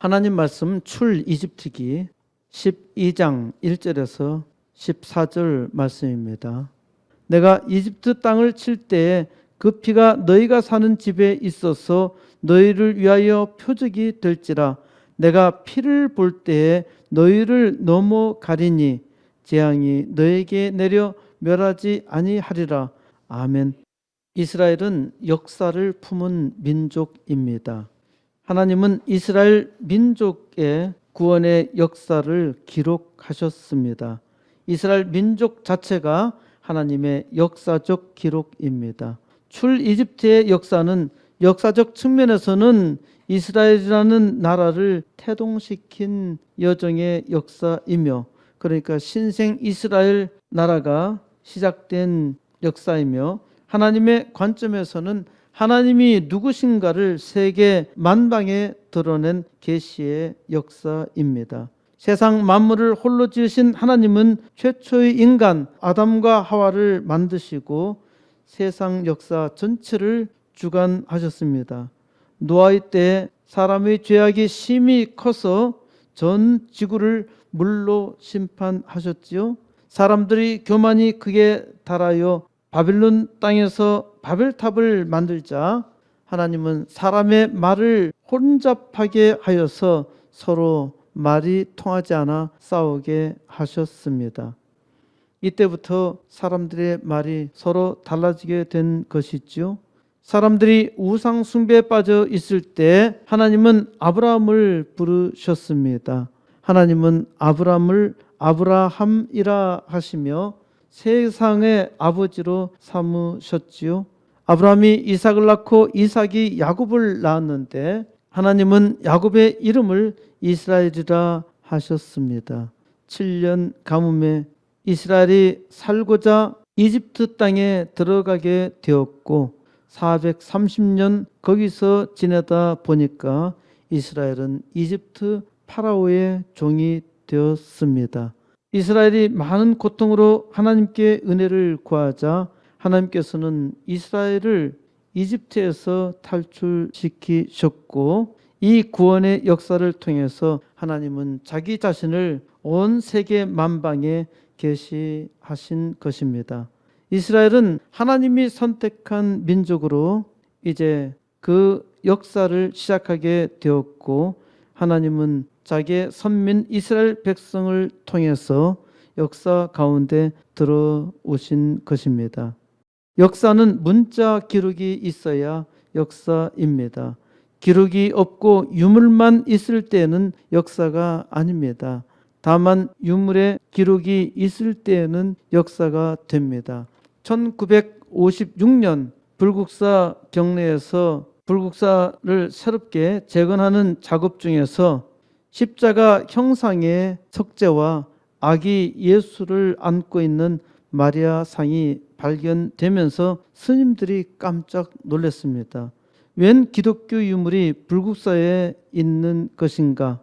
하나님 말씀 출 이집트기 12장 1절에서 14절 말씀입니다. 내가 이집트 땅을 칠 때에 그 피가 너희가 사는 집에 있어서 너희를 위하여 표적이 될지라. 내가 피를 볼 때에 너희를 넘어가리니 재앙이 너희에게 내려 멸하지 아니하리라. 아멘. 이스라엘은 역사를 품은 민족입니다. 하나님은 이스라엘 민족의 구원의 역사를 기록하셨습니다. 이스라엘 민족 자체가 하나님의 역사적 기록입니다. 출 이집트의 역사는 역사적 측면에서는 이스라엘이라는 나라를 태동시킨 여정의 역사이며, 그러니까 신생 이스라엘 나라가 시작된 역사이며, 하나님의 관점에서는 하나님이 누구신가를 세계 만방에 드러낸 계시의 역사입니다. 세상 만물을 홀로 지으신 하나님은 최초의 인간 아담과 하와를 만드시고 세상 역사 전체를 주관하셨습니다. 노아의 때에 사람의 죄악이 심히 커서 전 지구를 물로 심판하셨지요. 사람들이 교만이 크게 달하여 바빌론 땅에서 바벨탑을 만들자 하나님은 사람의 말을 혼잡하게 하여서 서로 말이 통하지 않아 싸우게 하셨습니다. 이때부터 사람들의 말이 서로 달라지게 된 것이죠. 사람들이 우상 숭배에 빠져 있을 때 하나님은 아브라함을 부르셨습니다. 하나님은 아브라함을 아브라함이라 하시며 세상의 아버지로 삼으셨지요. 아브라함이 이삭을 낳고 이삭이 야곱을 낳았는데 하나님은 야곱의 이름을 이스라엘이라 하셨습니다. 7년 가뭄에 이스라엘이 살고자 이집트 땅에 들어가게 되었고 430년 거기서 지내다 보니까 이스라엘은 이집트 파라오의 종이 되었습니다. 이스라엘이 많은 고통으로 하나님께 은혜를 구하자 하나님께서는 이스라엘을 이집트에서 탈출시키셨고 이 구원의 역사를 통해서 하나님은 자기 자신을 온 세계 만방에 계시하신 것입니다. 이스라엘은 하나님이 선택한 민족으로 이제 그 역사를 시작하게 되었고 하나님은 자기의 선민 이스라엘 백성을 통해서 역사 가운데 들어오신 것입니다. 역사는 문자 기록이 있어야 역사입니다. 기록이 없고 유물만 있을 때는 역사가 아닙니다. 다만 유물의 기록이 있을 때에는 역사가 됩니다. 1956년 불국사 경내에서 불국사를 새롭게 재건하는 작업 중에서 십자가 형상의 석재와 아기 예수를 안고 있는 마리아 상이 발견되면서 스님들이 깜짝 놀랐습니다. 웬 기독교 유물이 불국사에 있는 것인가?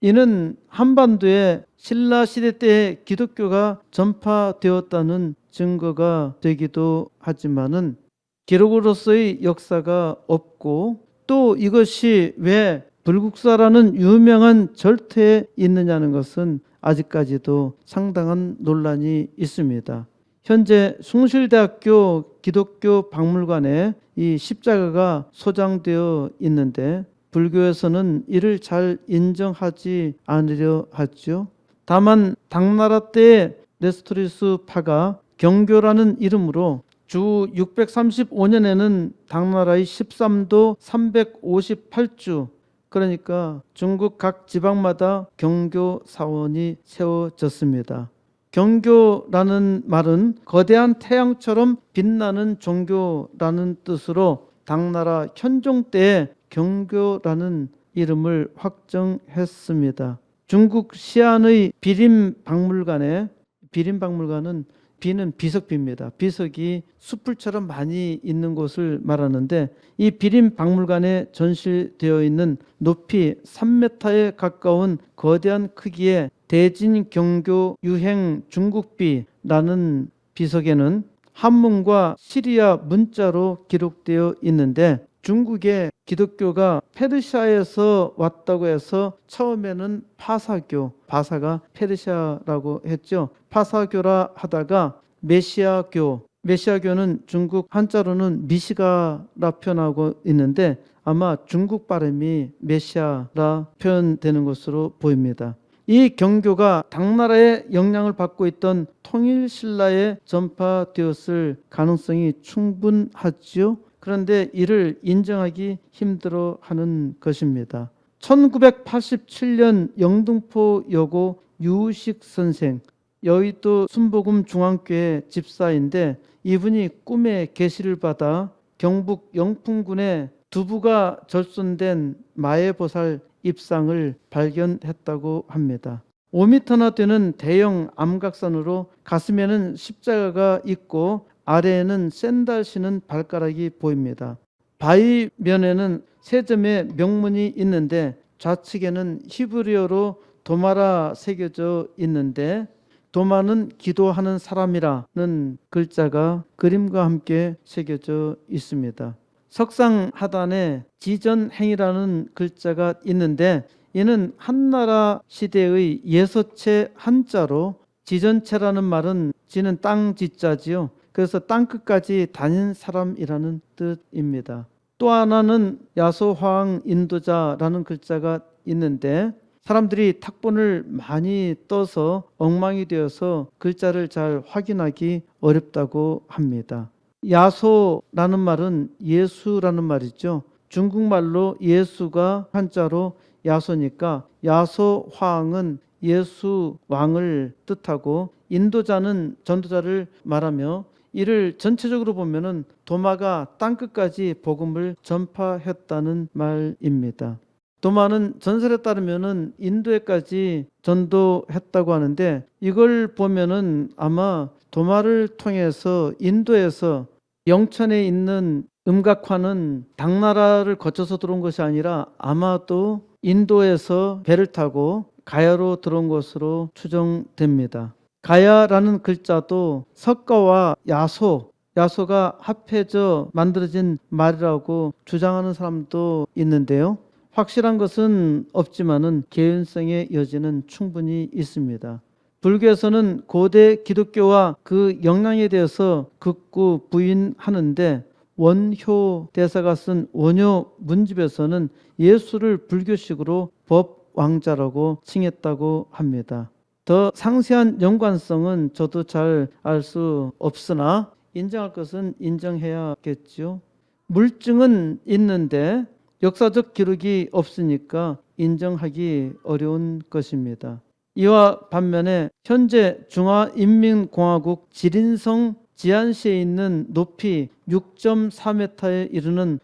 이는 한반도에 신라 시대 때 기독교가 전파되었다는 증거가 되기도 하지만은 기록으로서의 역사가 없고 또 이것이 왜 불국사라는 유명한 절터에 있느냐는 것은 아직까지도 상당한 논란이 있습니다. 현재 숭실대학교 기독교 박물관에 이 십자가가 소장되어 있는데 불교에서는 이를 잘 인정하지 않으려 하죠. 다만 당나라 때의 네스토리스 파가 경교라는 이름으로 주 635년에는 당나라의 13도 358주, 그러니까 중국 각 지방마다 경교 사원이 세워졌습니다. 경교라는 말은 거대한 태양처럼 빛나는 종교라는 뜻으로 당나라 현종 때에 경교라는 이름을 확정했습니다. 중국 시안의 비림박물관에, 비림박물관은 비는 비석비입니다. 비석이 숯불처럼 많이 있는 곳을 말하는데 이 비림박물관에 전시되어 있는 높이 3m에 가까운 거대한 크기의 대진경교 유행 중국비라는 비석에는 한문과 시리아 문자로 기록되어 있는데 중국의 기독교가 페르시아에서 왔다고 해서 처음에는 파사교, 바사가 페르시아라고 했죠. 파사교라 하다가 메시아교는 중국 한자로는 미시가라 표현하고 있는데 아마 중국 발음이 메시아라 표현되는 것으로 보입니다. 이 경교가 당나라의 영향을 받고 있던 통일신라에 전파되었을 가능성이 충분하지요. 그런데 이를 인정하기 힘들어하는 것입니다. 1987년 영등포 여고 유식 선생, 여의도 순복음 중앙교회 집사인데 이분이 꿈에 계시를 받아 경북 영풍군에 두부가 절손된 마애보살 입상을 발견했다고 합니다. 5m나 되는 대형 암각산으로 가슴에는 십자가가 있고 아래에는 샌들 신은 발가락이 보입니다. 바위면에는 세 점의 명문이 있는데 좌측에는 히브리어로 도마라 새겨져 있는데 도마는 기도하는 사람이라는 글자가 그림과 함께 새겨져 있습니다. 석상 하단에 지전행이라는 글자가 있는데 이는 한나라 시대의 예서체 한자로 지전체라는 말은 지는 땅 지자지요. 그래서 땅끝까지 다닌 사람이라는 뜻입니다. 또 하나는 야소화왕 인도자라는 글자가 있는데 사람들이 탁본을 많이 떠서 엉망이 되어서 글자를 잘 확인하기 어렵다고 합니다. 야소라는 말은 예수라는 말이죠. 중국말로 예수가 한자로 야소니까 야소화왕은 예수 왕을 뜻하고 인도자는 전도자를 말하며 이를 전체적으로 보면은 도마가 땅끝까지 복음을 전파했다는 말입니다. 도마는 전설에 따르면은 인도에까지 전도했다고 하는데 이걸 보면은 아마 도마를 통해서 인도에서 영천에 있는 음각화는 당나라를 거쳐서 들어온 것이 아니라 아마도 인도에서 배를 타고 가야로 들어온 것으로 추정됩니다. 가야라는 글자도 석가와 야소가 합해져 만들어진 말이라고 주장하는 사람도 있는데요. 확실한 것은 없지만은 개연성의 여지는 충분히 있습니다. 불교에서는 고대 기독교와 그 영향에 대해서 극구 부인하는데 원효 대사가 쓴 원효 문집에서는 예수를 불교식으로 법왕자라고 칭했다고 합니다. 더 상세한 연관성은 저도 잘 알 수 없으나 인정할 것은 인정해야겠죠. 물증은 있는데 역사적 기록이 없으니까 인정하기 어려운 것입니다. 이와 반면에 현재 중화인민공화국 지린성 지안시에 있는 높이 6.4m에 이르는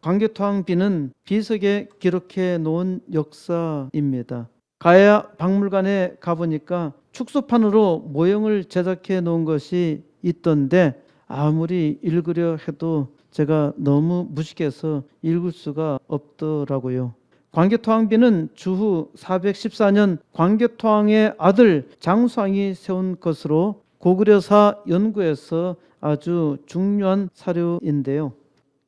광개토항비는 비석에 기록해 놓은 역사입니다. 가야 박물관에 가보니까 축소판으로 모형을 제작해 놓은 것이 있던데 아무리 읽으려 해도 제가 너무 무식해서 읽을 수가 없더라고요. 광개토항비는 주후 414년 광개토항의 아들 장수왕이 세운 것으로 고구려사 연구에서 아주 중요한 사료인데요.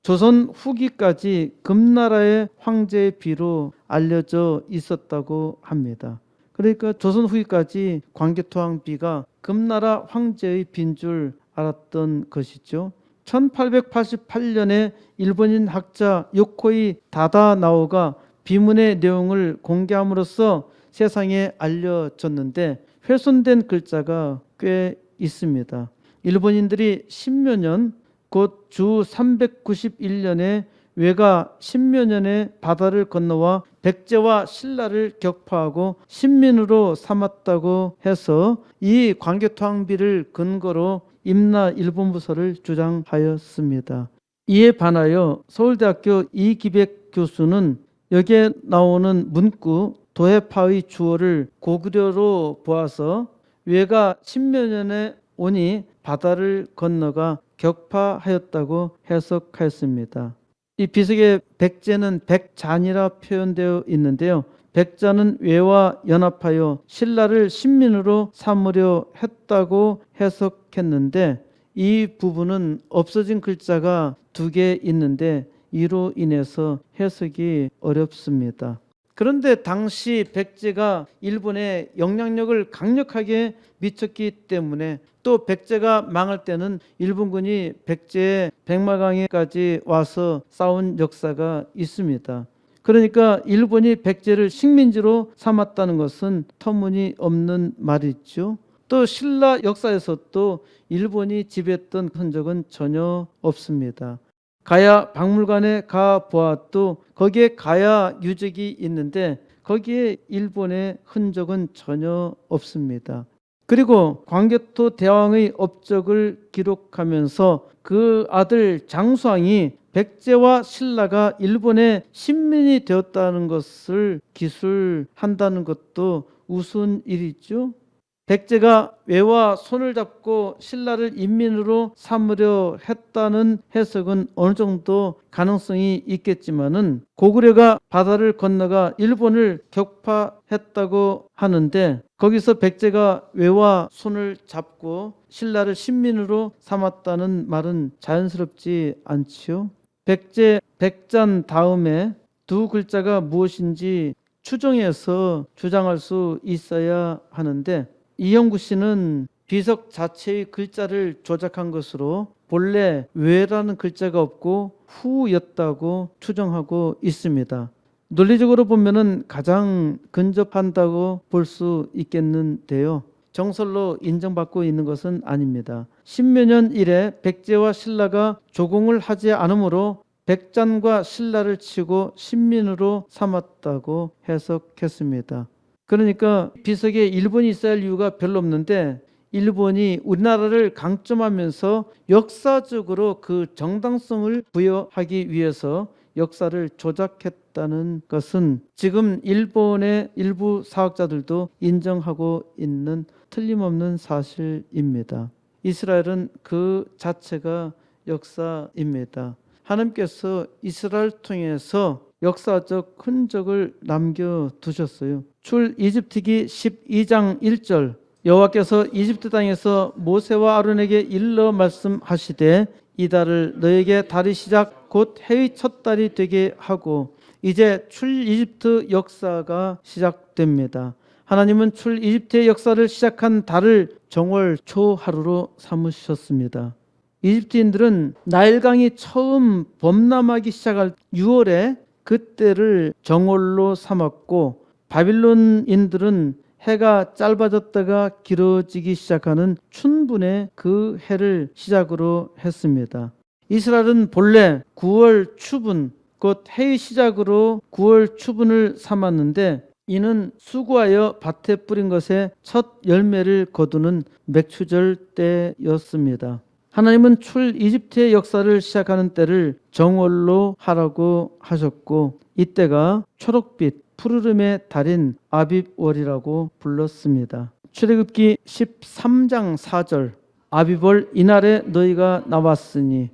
조선 후기까지 금나라의 황제의 비로 알려져 있었다고 합니다. 그러니까 조선 후기까지 광개토항비가 금나라 황제의 비인 줄 알았던 것이죠. 1888년에 일본인 학자 요코이 다다나오가 비문의 내용을 공개함으로써 세상에 알려졌는데 훼손된 글자가 꽤 있습니다. 일본인들이 10여 년, 곧 주 391년에 외가 10여 년에 바다를 건너와 백제와 신라를 격파하고 신민으로 삼았다고 해서 이 광개토항비를 근거로 임나 일본부서를 주장하였습니다. 이에 반하여 서울대학교 이기백 교수는 여기에 나오는 문구 도해파의 주어를 고구려로 보아서 외가 10여 년에 오니 바다를 건너가 격파하였다고 해석하였습니다. 이 비석의 백제는 백잔이라 표현되어 있는데요. 백자는 외와 연합하여 신라를 신민으로 삼으려 했다고 해석했는데 이 부분은 없어진 글자가 두 개 있는데 이로 인해서 해석이 어렵습니다. 그런데 당시 백제가 일본에 영향력을 강력하게 미쳤기 때문에 또 백제가 망할 때는 일본군이 백제의 백마강에까지 와서 싸운 역사가 있습니다. 그러니까 일본이 백제를 식민지로 삼았다는 것은 터무니없는 말이죠. 또 신라 역사에서도 일본이 지배했던 흔적은 전혀 없습니다. 가야 박물관에 가 보아도 거기에 가야 유적이 있는데 거기에 일본의 흔적은 전혀 없습니다. 그리고 광개토 대왕의 업적을 기록하면서 그 아들 장수왕이 백제와 신라가 일본의 식민이 되었다는 것을 기술한다는 것도 우스운 일이죠. 백제가 외와 손을 잡고 신라를 인민으로 삼으려 했다는 해석은 어느 정도 가능성이 있겠지만은 고구려가 바다를 건너가 일본을 격파했다고 하는데 거기서 백제가 외와 손을 잡고 신라를 신민으로 삼았다는 말은 자연스럽지 않지요. 백제, 백잔 다음에 두 글자가 무엇인지 추정해서 주장할 수 있어야 하는데 이영구 씨는 비석 자체의 글자를 조작한 것으로 본래 외라는 글자가 없고 후였다고 추정하고 있습니다. 논리적으로 보면은 가장 근접한다고 볼 수 있겠는데요. 정설로 인정받고 있는 것은 아닙니다. 십몇 년 이래 백제와 신라가 조공을 하지 않으므로 백잔과 신라를 치고 신민으로 삼았다고 해석했습니다. 그러니까 비석에 일본이 있어야 할 이유가 별로 없는데 일본이 우리나라를 강점하면서 역사적으로 그 정당성을 부여하기 위해서 역사를 조작했다는 것은 지금 일본의 일부 사학자들도 인정하고 있는 틀림없는 사실입니다. 이스라엘은 그 자체가 역사입니다. 하나님께서 이스라엘 통해서 역사적 흔적을 남겨두셨어요. 출 이집트기 12장 1절 여호와께서 이집트 땅에서 모세와 아론에게 일러 말씀하시되 이 달을 너에게 달의 시작 곧 해의 첫 달이 되게 하고 이제 출 이집트 역사가 시작됩니다. 하나님은 출 이집트의 역사를 시작한 달을 정월 초하루로 삼으셨습니다. 이집트인들은 나일강이 처음 범람하기 시작할 6월에 그때를 정월로 삼았고 바빌론인들은 해가 짧아졌다가 길어지기 시작하는 춘분에 그 해를 시작으로 했습니다. 이스라엘은 본래 9월 추분 곧 해의 시작으로 9월 추분을 삼았는데 이는 수고하여 밭에 뿌린 것에 첫 열매를 거두는 맥추절 때였습니다. 하나님은 출 이집트의 역사를 시작하는 때를 정월로 하라고 하셨고 이때가 초록빛 푸르름의 달인 아빕월이라고 불렀습니다. 출애굽기 13장 4절 아비벌 이날에 너희가 나왔으니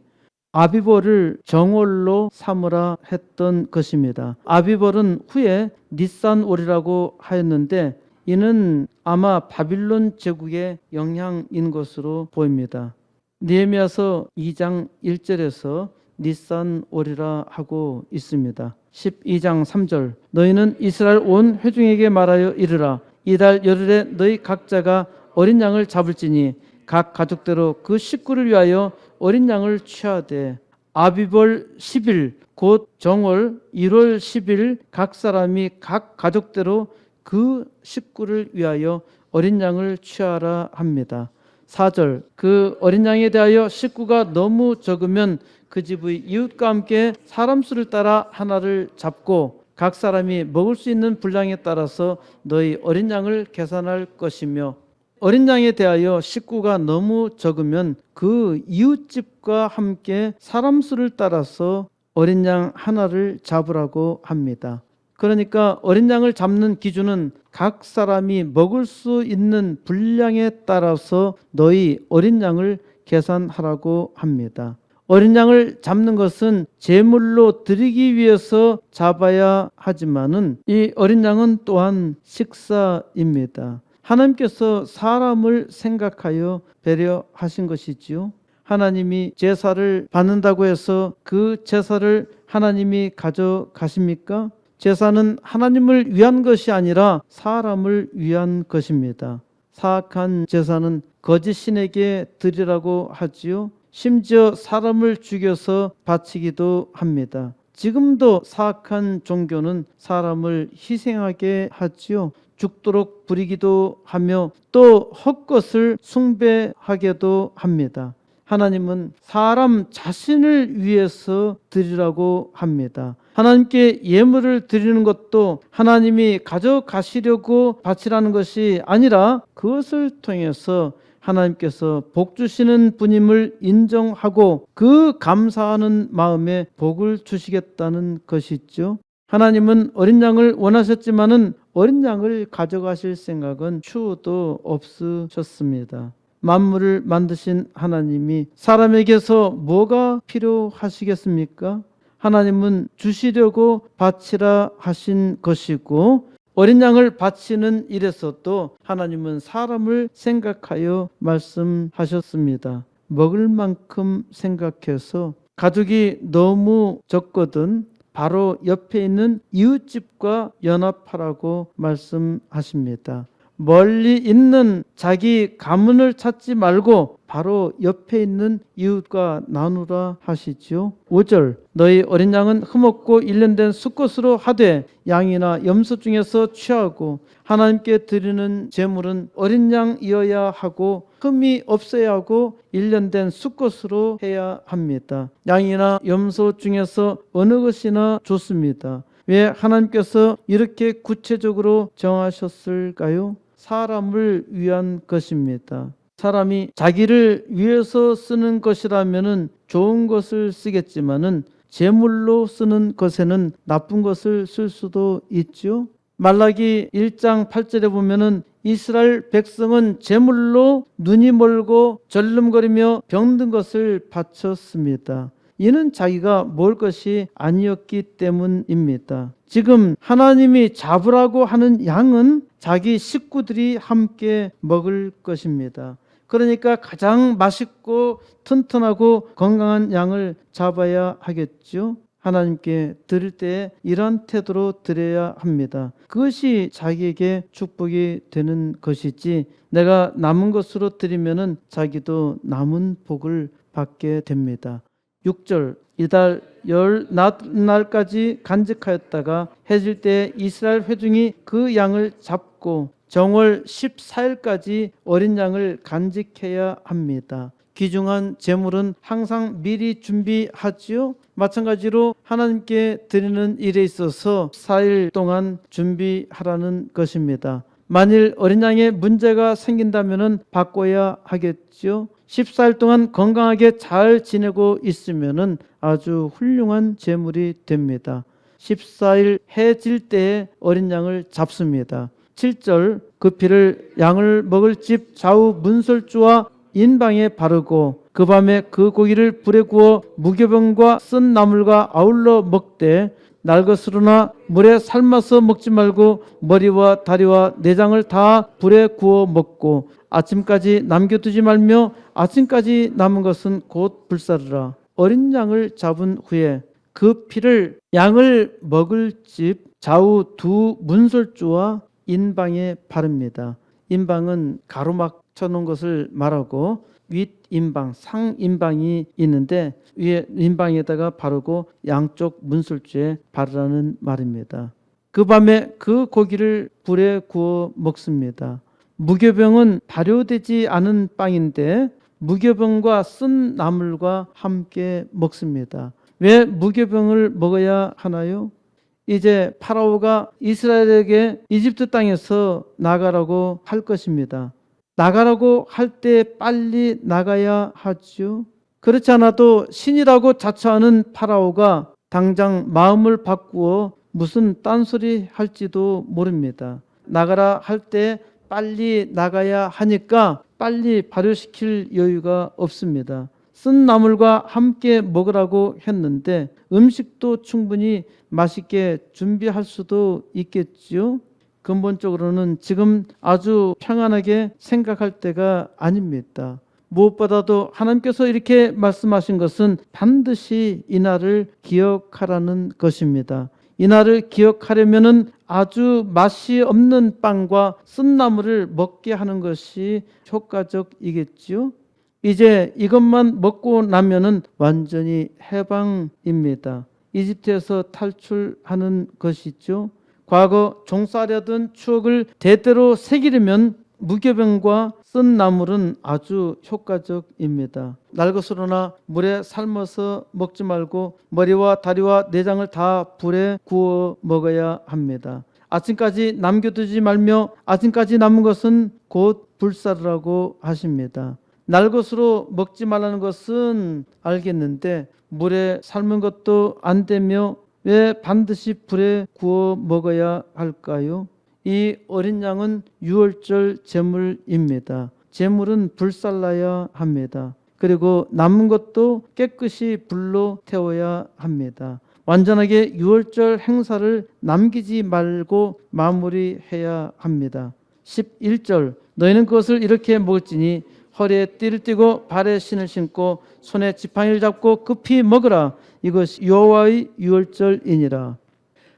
아비벌을 정월로 삼으라 했던 것입니다. 아비벌은 후에 니산월이라고 하였는데 이는 아마 바빌론 제국의 영향인 것으로 보입니다. 느헤미야서 2장 1절에서 니산월이라 하고 있습니다. 12장 3절 너희는 이스라엘 온 회중에게 말하여 이르라 이달 열흘에 너희 각자가 어린 양을 잡을지니 각 가족대로 그 식구를 위하여 어린 양을 취하되 아비벌 10일 곧 정월 1월 10일 각 사람이 각 가족대로 그 식구를 위하여 어린 양을 취하라 합니다. 4절 그 어린 양에 대하여 식구가 너무 적으면 그 집의 이웃과 함께 사람 수를 따라 하나를 잡고 각 사람이 먹을 수 있는 분량에 따라서 너희 어린 양을 계산할 것이며 어린 양에 대하여 식구가 너무 적으면 그 이웃집과 함께 사람 수를 따라서 어린 양 하나를 잡으라고 합니다. 그러니까 어린 양을 잡는 기준은 각 사람이 먹을 수 있는 분량에 따라서 너희 어린 양을 계산하라고 합니다. 어린 양을 잡는 것은 제물로 드리기 위해서 잡아야 하지만은 이 어린 양은 또한 식사입니다. 하나님께서 사람을 생각하여 배려하신 것이지요. 하나님이 제사를 받는다고 해서 그 제사를 하나님이 가져가십니까? 제사는 하나님을 위한 것이 아니라 사람을 위한 것입니다. 사악한 제사는 거짓 신에게 드리라고 하지요. 심지어 사람을 죽여서 바치기도 합니다. 지금도 사악한 종교는 사람을 희생하게 하지요. 죽도록 부리기도 하며 또 헛것을 숭배하게도 합니다. 하나님은 사람 자신을 위해서 드리라고 합니다. 하나님께 예물을 드리는 것도 하나님이 가져가시려고 바치라는 것이 아니라 그것을 통해서 하나님께서 복 주시는 분임을 인정하고 그 감사하는 마음에 복을 주시겠다는 것이죠. 하나님은 어린 양을 원하셨지만은 어린 양을 가져가실 생각은 추호도 없으셨습니다. 만물을 만드신 하나님이 사람에게서 뭐가 필요하시겠습니까? 하나님은 주시려고 바치라 하신 것이고 어린 양을 바치는 일에서도 하나님은 사람을 생각하여 말씀하셨습니다. 먹을 만큼 생각해서 가족이 너무 적거든 바로 옆에 있는 이웃집과 연합하라고 말씀하십니다. 멀리 있는 자기 가문을 찾지 말고 바로 옆에 있는 이웃과 나누라 하시지요. 5절 너희 어린 양은 흠없고 일련된 수컷으로 하되 양이나 염소 중에서 취하고 하나님께 드리는 제물은 어린 양이어야 하고 흠이 없어야 하고 일련된 수컷으로 해야 합니다. 양이나 염소 중에서 어느 것이나 좋습니다. 왜 하나님께서 이렇게 구체적으로 정하셨을까요? 사람을 위한 것입니다. 사람이 자기를 위해서 쓰는 것이라면은 좋은 것을 쓰겠지만은 제물로 쓰는 것에는 나쁜 것을 쓸 수도 있죠. 말라기 1장 8절에 보면은 이스라엘 백성은 제물로 눈이 멀고 절름거리며 병든 것을 바쳤습니다. 이는 자기가 먹을 것이 아니었기 때문입니다. 지금 하나님이 잡으라고 하는 양은 자기 식구들이 함께 먹을 것입니다. 그러니까 가장 맛있고 튼튼하고 건강한 양을 잡아야 하겠죠. 하나님께 드릴 때 이러한 태도로 드려야 합니다. 그것이 자기에게 축복이 되는 것이지 내가 남은 것으로 드리면은 자기도 남은 복을 받게 됩니다. 6절 이달 열 날까지 간직하였다가 해질 때 이스라엘 회중이 그 양을 잡고 정월 14일까지 어린 양을 간직해야 합니다. 귀중한 제물은 항상 미리 준비하지요. 마찬가지로 하나님께 드리는 일에 있어서 4일 동안 준비하라는 것입니다. 만일 어린 양에 문제가 생긴다면 바꿔야 하겠죠. 14일 동안 건강하게 잘 지내고 있으면 아주 훌륭한 제물이 됩니다. 14일 해질 때에 어린 양을 잡습니다. 7절 그 피를 양을 먹을 집 좌우 문설주와 인방에 바르고 그 밤에 그 고기를 불에 구워 무교병과 쓴 나물과 아울러 먹되 날것으로나 물에 삶아서 먹지 말고 머리와 다리와 내장을 다 불에 구워 먹고 아침까지 남겨두지 말며 아침까지 남은 것은 곧 불사르라. 어린 양을 잡은 후에 그 피를 양을 먹을 집 좌우 두 문설주와 인방에 바릅니다. 인방은 가로막 쳐놓은 것을 말하고 윗인방, 상인방이 있는데 위에 인방에다가 바르고 양쪽 문설주에 바르라는 말입니다. 그 밤에 그 고기를 불에 구워 먹습니다. 무교병은 발효되지 않은 빵인데 무교병과 쓴 나물과 함께 먹습니다. 왜 무교병을 먹어야 하나요? 이제 파라오가 이스라엘에게 이집트 땅에서 나가라고 할 것입니다. 나가라고 할 때 빨리 나가야 하죠. 그렇지 않아도 신이라고 자처하는 파라오가 당장 마음을 바꾸어 무슨 딴소리 할지도 모릅니다. 나가라 할 때 빨리 나가야 하니까 빨리 발효시킬 여유가 없습니다. 쓴 나물과 함께 먹으라고 했는데 음식도 충분히 맛있게 준비할 수도 있겠지요. 근본적으로는 지금 아주 평안하게 생각할 때가 아닙니다. 무엇보다도 하나님께서 이렇게 말씀하신 것은 반드시 이날을 기억하라는 것입니다. 이날을 기억하려면은 아주 맛이 없는 빵과 쓴 나물을 먹게 하는 것이 효과적이겠지요. 이제 이것만 먹고 나면은 완전히 해방입니다. 이집트에서 탈출하는 것이죠. 과거 종살이하던 추억을 대대로 새기려면 무교병과 쓴 나물은 아주 효과적입니다. 날것으로나 물에 삶아서 먹지 말고 머리와 다리와 내장을 다 불에 구워 먹어야 합니다. 아침까지 남겨두지 말며 아침까지 남은 것은 곧 불사르라고 하십니다. 날것으로 먹지 말라는 것은 알겠는데 물에 삶은 것도 안 되며 왜 반드시 불에 구워 먹어야 할까요? 이 어린 양은 유월절 제물입니다. 제물은 불살라야 합니다. 그리고 남은 것도 깨끗이 불로 태워야 합니다. 완전하게 유월절 행사를 남기지 말고 마무리해야 합니다. 11절 너희는 그것을 이렇게 먹을지니 허리에 띠를 띠고 발에 신을 신고 손에 지팡이를 잡고 급히 먹으라. 이것이 여호와의 유월절이니라.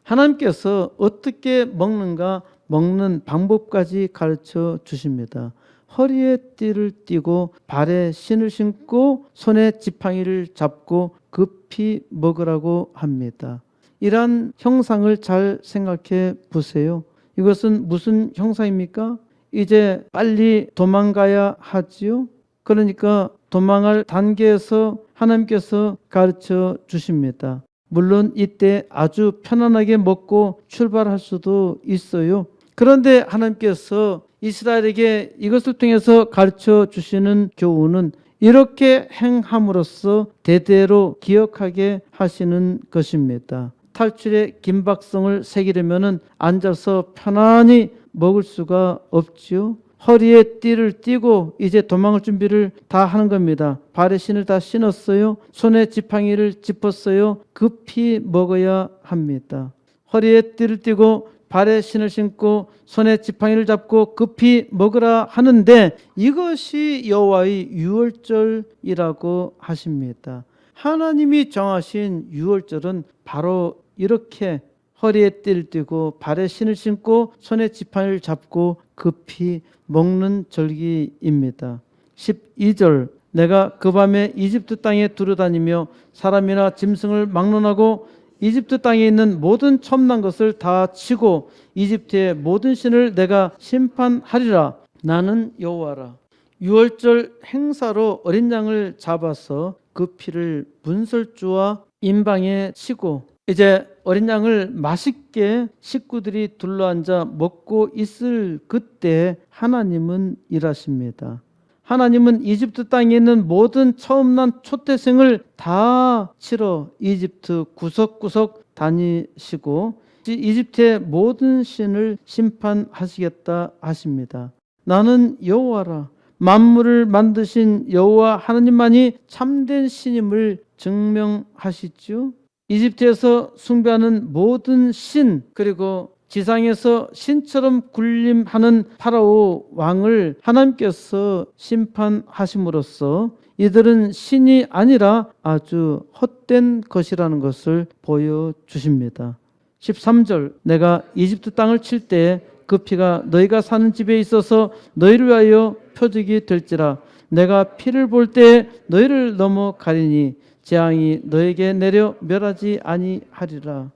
하나님께서 어떻게 먹는가 먹는 방법까지 가르쳐 주십니다. 허리에 띠를 띠고 발에 신을 신고 손에 지팡이를 잡고 급히 먹으라고 합니다. 이러한 형상을 잘 생각해 보세요. 이것은 무슨 형상입니까? 이제 빨리 도망가야 하지요. 그러니까 도망할 단계에서 하나님께서 가르쳐 주십니다. 물론 이때 아주 편안하게 먹고 출발할 수도 있어요. 그런데 하나님께서 이스라엘에게 이것을 통해서 가르쳐 주시는 교훈은 이렇게 행함으로써 대대로 기억하게 하시는 것입니다. 탈출의 긴박성을 새기려면 앉아서 편안히 먹을 수가 없지요. 허리에 띠를 띠고 이제 도망을 준비를 다 하는 겁니다. 발에 신을 다 신었어요. 손에 지팡이를 짚었어요. 급히 먹어야 합니다. 허리에 띠를 띠고 발에 신을 신고 손에 지팡이를 잡고 급히 먹으라 하는데 이것이 여호와의 유월절이라고 하십니다. 하나님이 정하신 유월절은 바로 이렇게 허리에 띠를 띠고 발에 신을 신고 손에 지팡이를 잡고 급히 먹는 절기입니다. 12절 내가 그 밤에 이집트 땅에 두루다니며 사람이나 짐승을 막론하고 이집트 땅에 있는 모든 첨난 것을 다 치고 이집트의 모든 신을 내가 심판하리라. 나는 여호와라. 유월절 행사로 어린 양을 잡아서 그 피를 문설주와 임방에 치고 이제 어린 양을 맛있게 식구들이 둘러앉아 먹고 있을 그때 하나님은 일하십니다. 하나님은 이집트 땅에 있는 모든 처음 난 초태생을 다 치러 이집트 구석구석 다니시고 이집트의 모든 신을 심판하시겠다 하십니다. 나는 여호와라. 만물을 만드신 여호와 하나님만이 참된 신임을 증명하시죠. 이집트에서 숭배하는 모든 신 그리고 지상에서 신처럼 군림하는 파라오 왕을 하나님께서 심판하심으로써 이들은 신이 아니라 아주 헛된 것이라는 것을 보여주십니다. 13절 내가 이집트 땅을 칠 때에 그 피가 너희가 사는 집에 있어서 너희를 위하여 표적이 될지라. 내가 피를 볼 때에 너희를 넘어가리니 재앙이 너에게 내려 멸하지 아니하리라.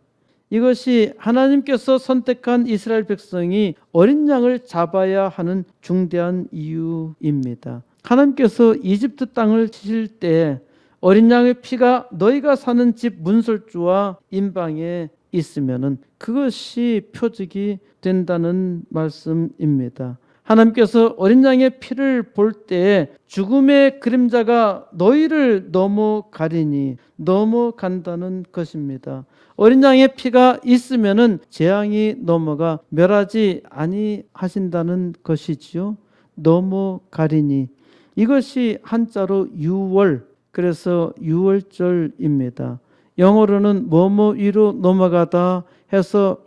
이것이 하나님께서 선택한 이스라엘 백성이 어린 양을 잡아야 하는 중대한 이유입니다. 하나님께서 이집트 땅을 치실 때 어린 양의 피가 너희가 사는 집 문설주와 임방에 있으면은 그것이 표적이 된다는 말씀입니다. 하나님께서 어린 양의 피를 볼 때에 죽음의 그림자가 너희를 넘어가리니 넘어간다는 것입니다. 어린 양의 피가 있으면은 재앙이 넘어가 멸하지 아니하신다는 것이지요. 넘어가리니 이것이 한자로 유월 그래서 유월절입니다. 영어로는 뭐뭐 위로 넘어가다 해서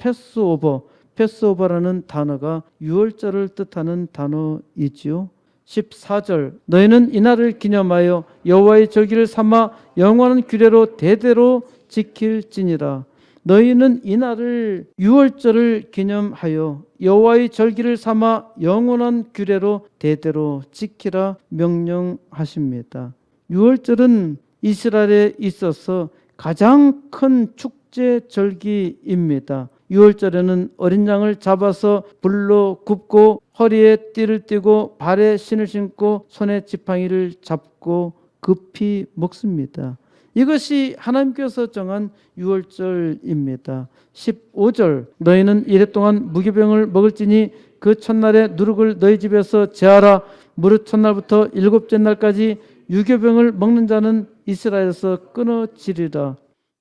패스오버라는 단어가 유월절을 뜻하는 단어이지요. 14절 너희는 이날을 기념하여 여호와의 절기를 삼아 영원한 규례로 대대로 지킬지니라. 너희는 이날을 유월절을 기념하여 여호와의 절기를 삼아 영원한 규례로 대대로 지키라 명령하십니다. 유월절은 이스라엘에 있어서 가장 큰 축제 절기입니다. 유월절에는 어린 양을 잡아서 불로 굽고 허리에 띠를 띠고 발에 신을 신고 손에 지팡이를 잡고 급히 먹습니다. 이것이 하나님께서 정한 유월절입니다. 15절 너희는 이래 동안 무교병을 먹을지니 그 첫날에 누룩을 너희 집에서 제하라. 무릇 첫날부터 일곱째 날까지 유교병을 먹는 자는 이스라엘에서 끊어지리라.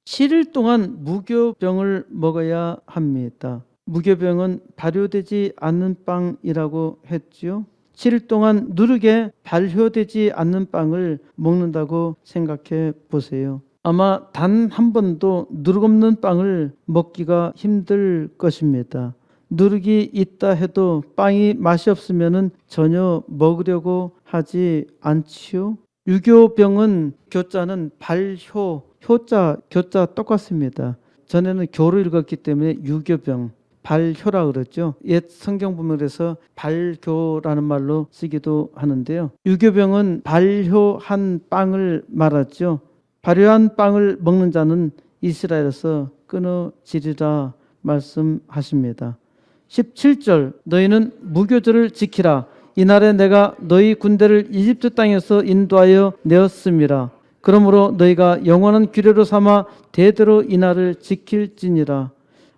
7일 동안 무교병을 먹어야 합니다. 무교병은 발효되지 않는 빵이라고 했지요. 7일 동안 누룩에 발효되지 않는 빵을 먹는다고 생각해 보세요. 아마 단 한 번도 누룩 없는 빵을 먹기가 힘들 것입니다. 누룩이 있다 해도 빵이 맛이 없으면 전혀 먹으려고 하지 않지요. 유교병은 교자는 발효, 효자, 교자 똑같습니다. 전에는 교로 읽었기 때문에 유교병, 발효라 그러죠. 옛 성경 보면 그래서 발교라는 말로 쓰기도 하는데요. 유교병은 발효한 빵을 말하죠. 발효한 빵을 먹는 자는 이스라엘에서 끊어지리라 말씀하십니다. 17절 너희는 무교절을 지키라. 이날에 내가 너희 군대를 이집트 땅에서 인도하여 내었음이라. 그러므로 너희가 영원한 규례로 삼아 대대로 이날을 지킬지니라.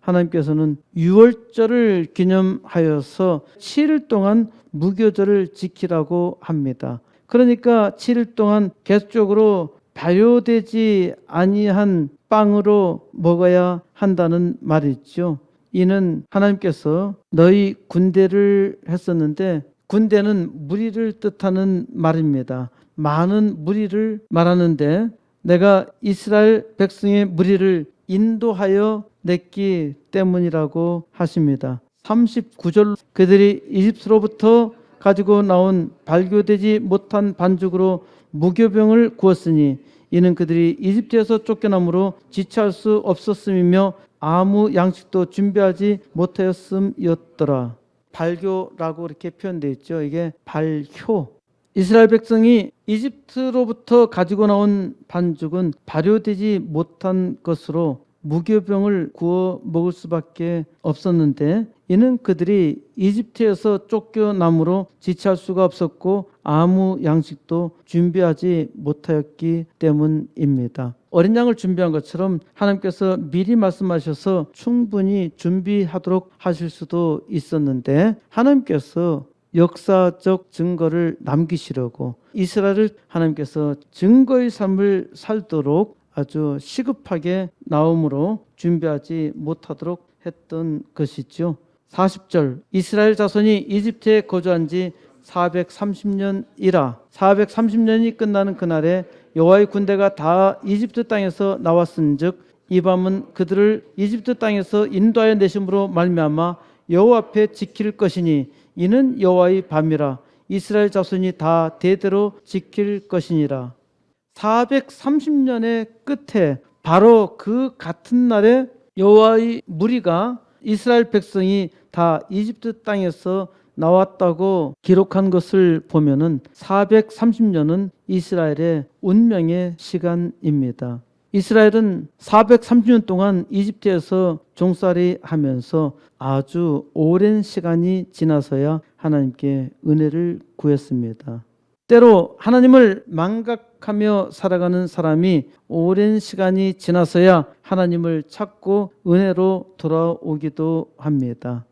하나님께서는 유월절을 기념하여서 7일 동안 무교절을 지키라고 합니다. 그러니까 7일 동안 계속적으로 발효되지 아니한 빵으로 먹어야 한다는 말이죠. 이는 하나님께서 너희 군대를 했었는데 군대는 무리를 뜻하는 말입니다. 많은 무리를 말하는데 내가 이스라엘 백성의 무리를 인도하여 냈기 때문이라고 하십니다. 39절 그들이 이집트로부터 가지고 나온 발교되지 못한 반죽으로 무교병을 구웠으니 이는 그들이 이집트에서 쫓겨남으로 지체할 수 없었음이며 아무 양식도 준비하지 못하였음이었더라. 발교라고 이렇게 표현되어 있죠. 이게 발효. 이스라엘 백성이 이집트로부터 가지고 나온 반죽은 발효되지 못한 것으로 무교병을 구워 먹을 수밖에 없었는데 이는 그들이 이집트에서 쫓겨남으로 지체할 수가 없었고 아무 양식도 준비하지 못하였기 때문입니다. 어린 양을 준비한 것처럼 하나님께서 미리 말씀하셔서 충분히 준비하도록 하실 수도 있었는데 하나님께서 역사적 증거를 남기시려고 이스라엘을 하나님께서 증거의 삶을 살도록 아주 시급하게 나옴으로 준비하지 못하도록 했던 것이죠. 40절 이스라엘 자손이 이집트에 거주한 지 430년이라 430년이 끝나는 그날에 여호와의 군대가 다 이집트 땅에서 나왔은즉 이 밤은 그들을 이집트 땅에서 인도하여 내심으로 말미암아 여호와 앞에 지킬 것이니 이는 여호와의 밤이라 이스라엘 자손이 다 대대로 지킬 것이니라. 430년의 끝에 바로 그 같은 날에 여호와의 무리가 이스라엘 백성이 다 이집트 땅에서 나왔다고 기록한 것을 보면은 430년은 이스라엘의 운명의 시간입니다. 이스라엘은 430년 동안 이집트에서 종살이 하면서 아주 오랜 시간이 지나서야 하나님께 은혜를 구했습니다. 때로 하나님을 망각하며 살아가는 사람이 오랜 시간이 지나서야 하나님을 찾고 은혜로 돌아오기도 합니다.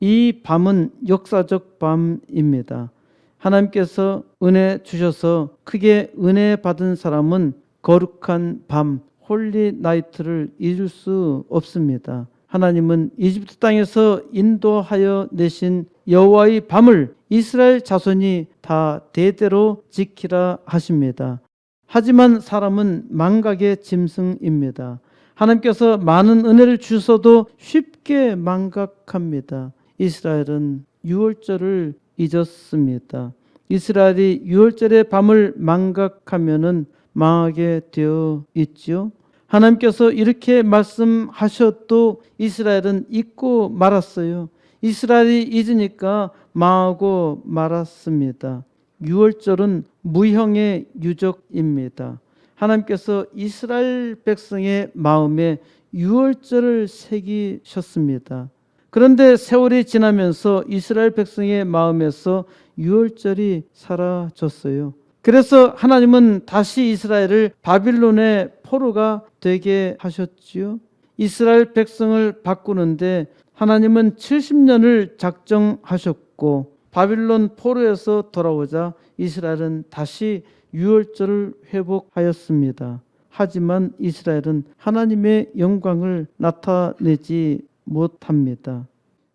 이 밤은 역사적 밤입니다. 하나님께서 은혜 주셔서 크게 은혜 받은 사람은 거룩한 밤, 홀리 나이트를 잊을 수 없습니다. 하나님은 이집트 땅에서 인도하여 내신 여호와의 밤을 이스라엘 자손이 다 대대로 지키라 하십니다. 하지만 사람은 망각의 짐승입니다. 하나님께서 많은 은혜를 주셔도 쉽게 망각합니다. 이스라엘은 유월절을 잊었습니다. 이스라엘이 유월절의 밤을 망각하면은 망하게 되어 있지요. 하나님께서 이렇게 말씀하셔도 이스라엘은 잊고 말았어요. 이스라엘이 잊으니까 망하고 말았습니다. 유월절은 무형의 유적입니다. 하나님께서 이스라엘 백성의 마음에 유월절을 새기셨습니다. 그런데 세월이 지나면서 이스라엘 백성의 마음에서 유월절이 사라졌어요. 그래서 하나님은 다시 이스라엘을 바빌론의 포로가 되게 하셨지요. 이스라엘 백성을 바꾸는데 하나님은 70년을 작정하셨고 바빌론 포로에서 돌아오자 이스라엘은 다시 유월절을 회복하였습니다. 하지만 이스라엘은 하나님의 영광을 나타내지 못합니다.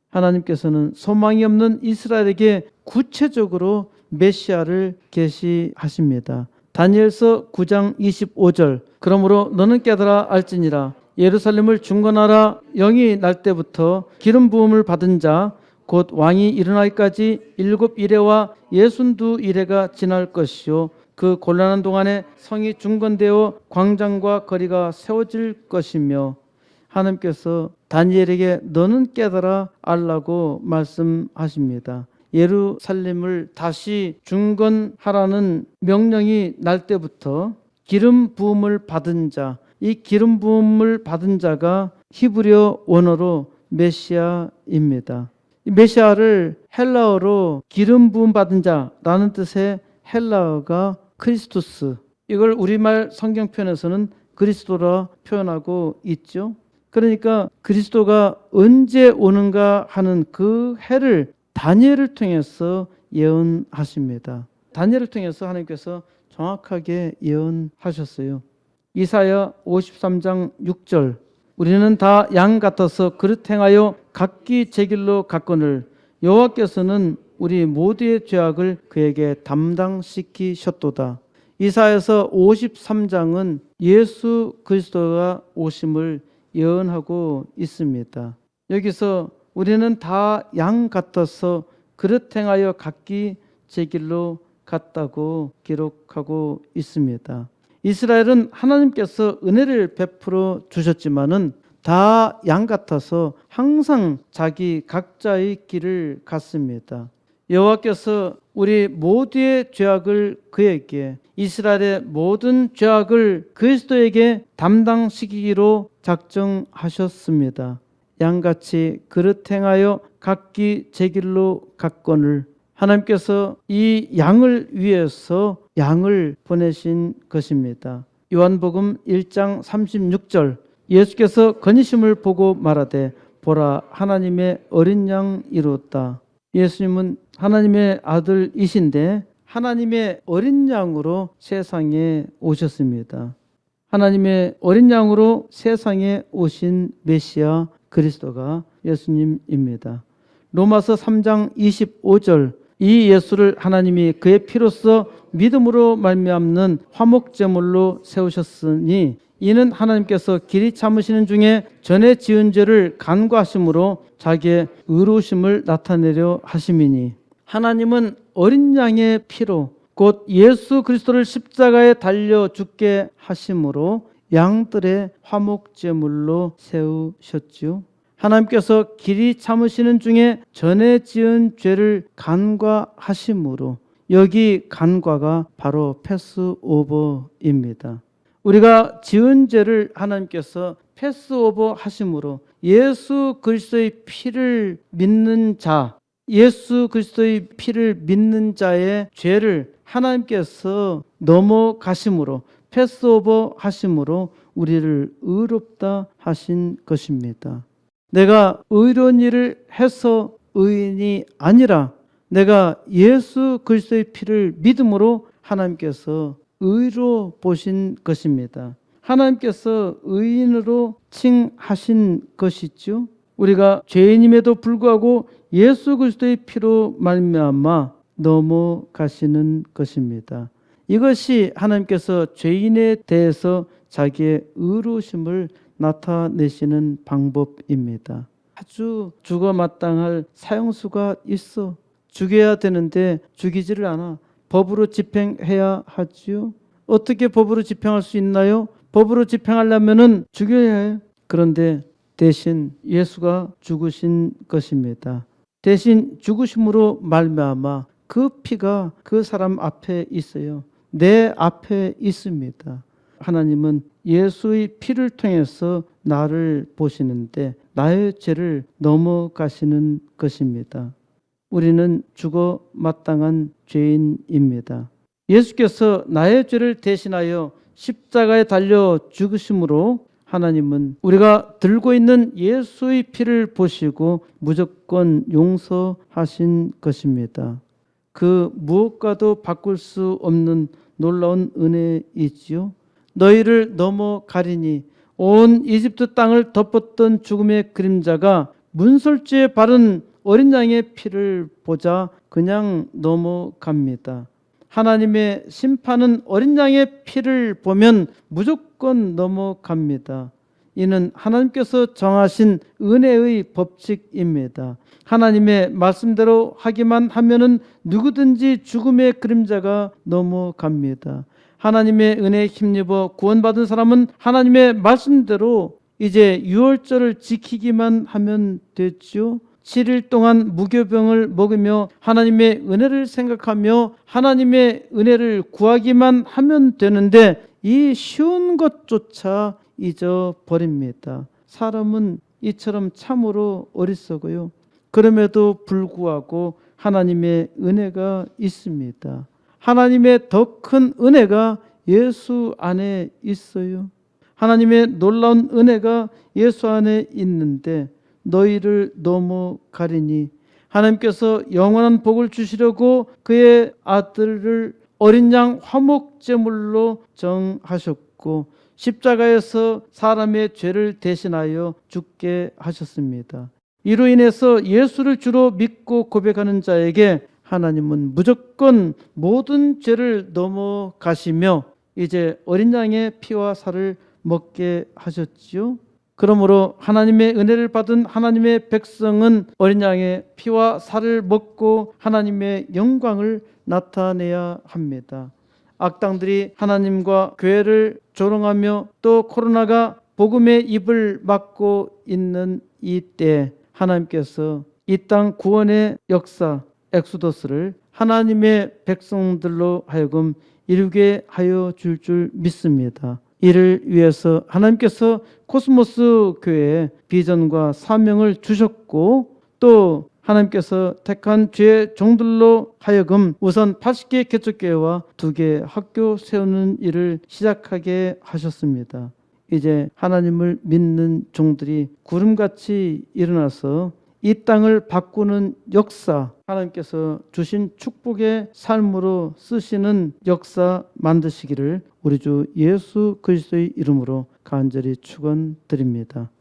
하나님께서는 소망이 없는 이스라엘에게 구체적으로 메시아를 계시하십니다. 다니엘서 9장 25절 그러므로 너는 깨달아 알지니라 예루살렘을 중건하라 영이 날 때부터 기름 부음을 받은 자 곧 왕이 일어나기까지 7이레와 62이레가 지날 것이요 그 곤란한 동안에 성이 중건되어 광장과 거리가 세워질 것이며 하나님께서 다니엘에게 너는 깨달아 알라고 말씀하십니다. 예루살렘을 다시 중건하라는 명령이 날 때부터 기름 부음을 받은 자, 이 기름 부음을 받은 자가 히브리어 원어로 메시아입니다. 이 메시아를 헬라어로 기름 부음 받은 자라는 뜻의 헬라어가 크리스토스, 이걸 우리말 성경편에서는 그리스도라 표현하고 있죠. 그러니까 그리스도가 언제 오는가 하는 그 해를 다니엘을 통해서 예언하십니다. 다니엘을 통해서 하나님께서 정확하게 예언하셨어요. 이사야 53장 6절 우리는 다 양 같아서 그릇 행하여 각기 제 길로 갔거늘 여호와께서는 우리 모두의 죄악을 그에게 담당시키셨도다. 이사야서 53장은 예수 그리스도가 오심을 예언하고 있습니다. 여기서 우리는 다 양 같아서 그릇 행하여 각기 제 길로 갔다고 기록하고 있습니다. 이스라엘은 하나님께서 은혜를 베풀어 주셨지만은 다 양 같아서 항상 자기 각자의 길을 갔습니다. 여호와께서 우리 모두의 죄악을 그에게, 이스라엘의 모든 죄악을 그리스도에게 담당시키기로 작정하셨습니다. 양같이 그릇 행하여 각기 제 길로 갔거늘 하나님께서 이 양을 위해서 양을 보내신 것입니다. 요한복음 1장 36절 예수께서 건의심을 보고 말하되 보라 하나님의 어린 양이로다. 예수님은 하나님의 아들이신데 하나님의 어린 양으로 세상에 오셨습니다. 하나님의 어린 양으로 세상에 오신 메시아 그리스도가 예수님입니다. 로마서 3장 25절 이 예수를 하나님이 그의 피로써 믿음으로 말미암는 화목제물로 세우셨으니 이는 하나님께서 길이 참으시는 중에 전에 지은 죄를 간과하심으로 자기의 의로우심을 나타내려 하심이니 하나님은 어린 양의 피로 곧 예수 그리스도를 십자가에 달려 죽게 하심으로 양들의 화목제물로 세우셨지요. 하나님께서 길이 참으시는 중에 전에 지은 죄를 간과하심으로 여기 간과가 바로 패스오버입니다. 우리가 지은 죄를 하나님께서 패스오버 하심으로 예수 그리스도의 피를 믿는 자, 예수 그리스도의 피를 믿는 자의 죄를 하나님께서 넘어가심으로 패스오버 하심으로 우리를 의롭다 하신 것입니다. 내가 의로운 일을 해서 의인이 아니라 내가 예수 그리스도의 피를 믿음으로 하나님께서 의로 보신 것입니다. 하나님께서 의인으로 칭하신 것이죠. 우리가 죄인임에도 불구하고 예수 그리스도의 피로 말미암아 넘어가시는 것입니다. 이것이 하나님께서 죄인에 대해서 자기의 의로우심을 나타내시는 방법입니다. 아주 죽어 마땅할 사형수가 있어. 죽여야 되는데 죽이지를 않아. 법으로 집행해야 하지요. 어떻게 법으로 집행할 수 있나요? 법으로 집행하려면은 죽여야 해요. 그런데 대신 예수가 죽으신 것입니다. 대신 죽으심으로 말미암아 그 피가 그 사람 앞에 있어요. 내 앞에 있습니다. 하나님은 예수의 피를 통해서 나를 보시는데 나의 죄를 넘어가시는 것입니다. 우리는 죽어 마땅한 죄인입니다. 예수께서 나의 죄를 대신하여 십자가에 달려 죽으심으로 하나님은 우리가 들고 있는 예수의 피를 보시고 무조건 용서하신 것입니다. 그 무엇과도 바꿀 수 없는 놀라운 은혜이지요. 너희를 넘어가리니 온 이집트 땅을 덮었던 죽음의 그림자가 문설주에 바른 어린 양의 피를 보자 그냥 넘어갑니다. 하나님의 심판은 어린 양의 피를 보면 무조건 넘어갑니다. 이는 하나님께서 정하신 은혜의 법칙입니다. 하나님의 말씀대로 하기만 하면은 누구든지 죽음의 그림자가 넘어갑니다. 하나님의 은혜에 힘입어 구원받은 사람은 하나님의 말씀대로 이제 유월절을 지키기만 하면 됐죠. 7일 동안 무교병을 먹으며 하나님의 은혜를 생각하며 하나님의 은혜를 구하기만 하면 되는데 이 쉬운 것조차 잊어버립니다. 사람은 이처럼 참으로 어리석어요. 그럼에도 불구하고 하나님의 은혜가 있습니다. 하나님의 더 큰 은혜가 예수 안에 있어요. 하나님의 놀라운 은혜가 예수 안에 있는데 너희를 넘어가리니 하나님께서 영원한 복을 주시려고 그의 아들을 어린 양 화목제물로 정하셨고 십자가에서 사람의 죄를 대신하여 죽게 하셨습니다. 이로 인해서 예수를 주로 믿고 고백하는 자에게 하나님은 무조건 모든 죄를 넘어가시며 이제 어린 양의 피와 살을 먹게 하셨지요. 그러므로 하나님의 은혜를 받은 하나님의 백성은 어린 양의 피와 살을 먹고 하나님의 영광을 나타내야 합니다. 악당들이 하나님과 교회를 조롱하며 또 코로나가 복음의 입을 막고 있는 이때 하나님께서 이 땅 구원의 역사 엑소더스를 하나님의 백성들로 하여금 이루게 하여 줄 믿습니다. 이를 위해서 하나님께서 코스모스 교회에 비전과 사명을 주셨고 또 하나님께서 택한 주의 종들로 하여금 우선 80개 개척교회와 2개 학교 세우는 일을 시작하게 하셨습니다. 이제 하나님을 믿는 종들이 구름같이 일어나서 이 땅을 바꾸는 역사, 하나님께서 주신 축복의 삶으로 쓰시는 역사 만드시기를 우리 주 예수 그리스도의 이름으로 간절히 축원드립니다.